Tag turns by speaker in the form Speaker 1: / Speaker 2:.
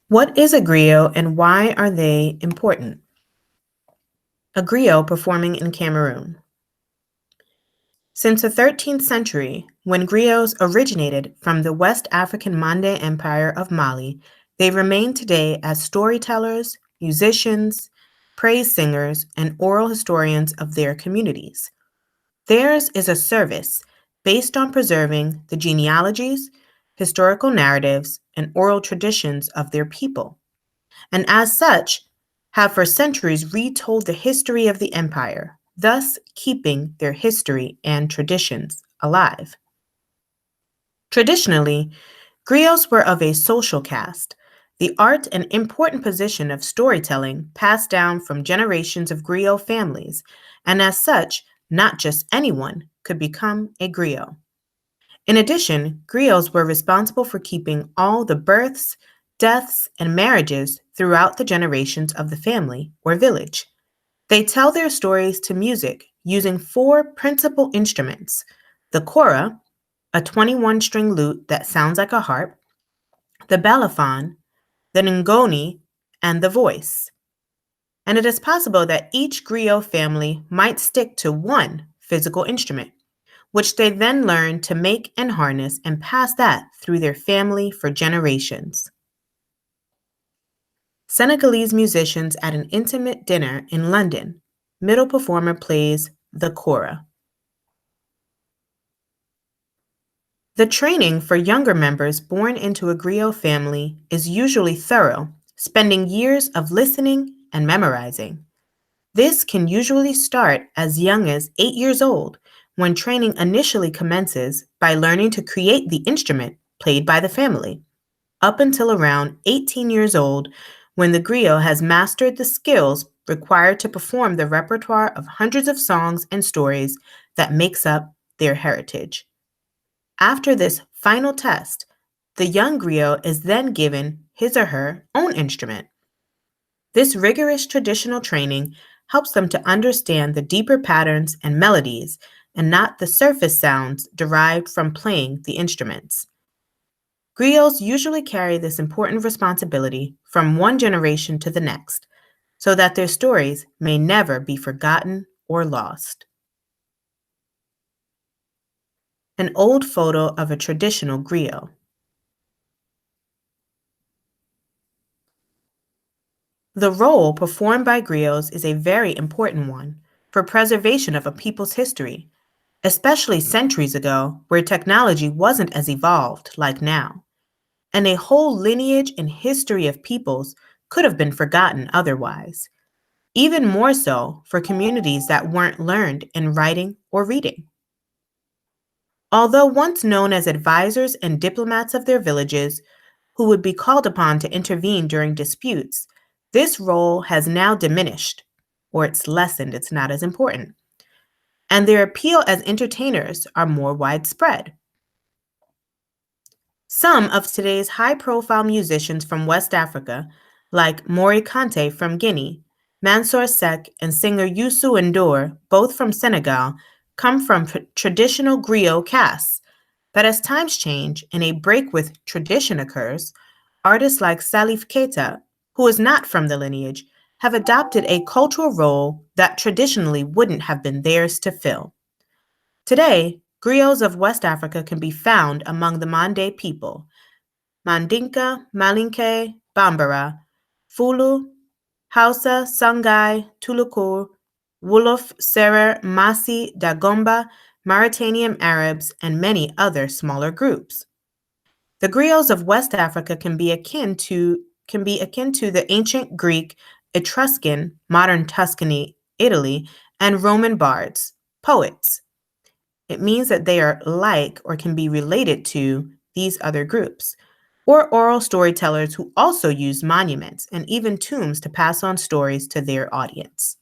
Speaker 1: What is a griot and why are they important? A griot performing in Cameroon. Since the 13th century, when griots originated from the West African Mande Empire of Mali, they remain today as storytellers, musicians, praise singers, and oral historians of their communities. Theirs is a service based on preserving the genealogies, historical narratives, and oral traditions of their people, and as such, have for centuries retold the history of the empire, thus keeping their history and traditions alive. Traditionally, griots were of a social caste, the art and important position of storytelling passed down from generations of griot families, and as such, not just anyone could become a griot. In addition, griots were responsible for keeping all the births, deaths, and marriages throughout the generations of the family or village. They tell their stories to music using four principal instruments: the kora, a 21-string lute that sounds like a harp, the balafon, the ngoni, and the voice. And it is possible that each griot family might stick to one physical instrument, which they then learn to make and harness and pass that through their family for generations. Senegalese musicians at an intimate dinner in London. Middle performer plays the kora. The training for younger members born into a griot family is usually thorough, spending years of listening and memorizing. This can usually start as young as 8 years old, when training initially commences by learning to create the instrument played by the family, up until around 18 years old, when the griot has mastered the skills required to perform the repertoire of hundreds of songs and stories that makes up their heritage. After this final test, the young griot is then given his or her own instrument. This rigorous traditional training helps them to understand the deeper patterns and melodies and not the surface sounds derived from playing the instruments. Griots usually carry this important responsibility from one generation to the next, so that their stories may never be forgotten or lost. An old photo of a traditional griot. The role performed by griots is a very important one for preservation of a people's history, especially centuries ago where technology wasn't as evolved like now, and a whole lineage and history of peoples could have been forgotten otherwise, even more so for communities that weren't learned in writing or reading. Although once known as advisors and diplomats of their villages, who would be called upon to intervene during disputes, this role has now diminished, or it's lessened, it's not as important, and their appeal as entertainers are more widespread. Some of today's high-profile musicians from West Africa, like Mori Kante from Guinea, Mansour Seck, and singer Youssou N'Dour, both from Senegal, come from traditional griot castes. But as times change and a break with tradition occurs, artists like Salif Keita, who is not from the lineage, have adopted a cultural role that traditionally wouldn't have been theirs to fill. Today, griots of West Africa can be found among the Mande people: Mandinka, Malinke, Bambara, Fulu, Hausa, Songhai, Tulukur, Wolof, Serer, Masi, Dagomba, Mauritanian Arabs, and many other smaller groups. The griots of West Africa can be akin to the ancient Greek, Etruscan, modern Tuscany, Italy, and Roman bards, poets. It means that they are like or can be related to these other groups, or oral storytellers who also use monuments and even tombs to pass on stories to their audience.